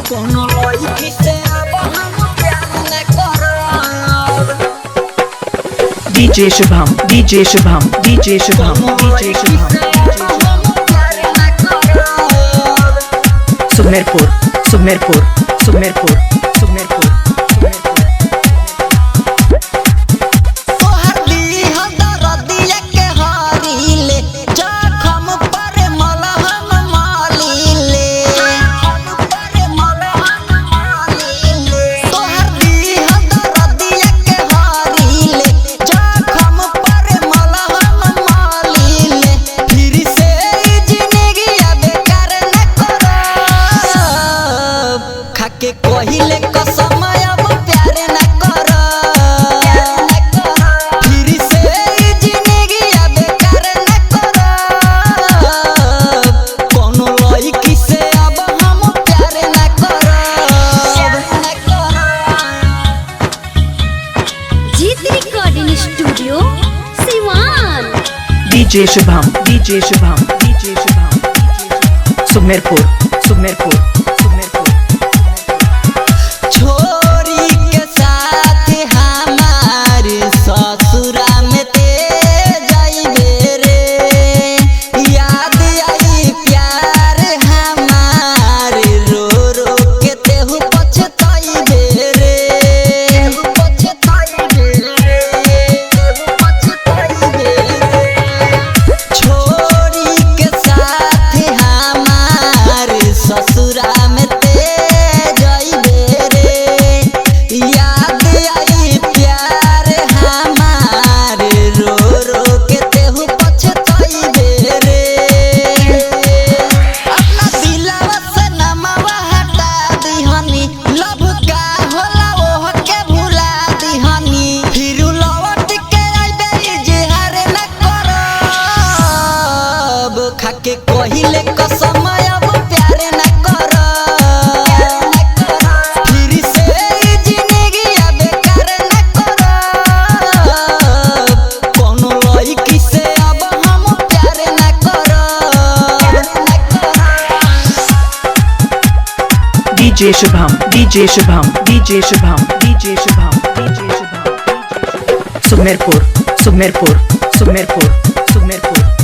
कोनो लड़की से अब हम प्यार न करब। DJ Shubham, DJ Shubham, DJ Shubham, DJ Shubham, Sumerpur, Sumerpur, Sumerpur, Sumerpur, Sumerpur। के कहिले कसम अब प्यार न करब, फिर से जिंदगी बेकार न करब। कोनो लड़की से अब हम प्यार न करब। जीत recording studio Siwan. DJ Shubham, DJ Shubham, DJ Shubham, Sumerpur, Sumerpur, Sumerpur। छोरी के साथ हमारे ससुरा में ते जाइबे रे, याद आई प्यार हमारे रो रो के तेहु पछताइबे रे, तेहु पछताइबे रे, तेहु पछताइबे रे। छोरी के साथ हमारे ससुरा में खाके कहिले कसम अब प्यार न करब, फिर से जिंदगी बेकार न करब। कोनो लड़की से अब हम प्यार न करब। DJ Shubham, DJ Shubham, DJ Shubham, DJ Shubham, DJ Shubham, Sumerpur, Sumerpur, Sumerpur, Sumerpur।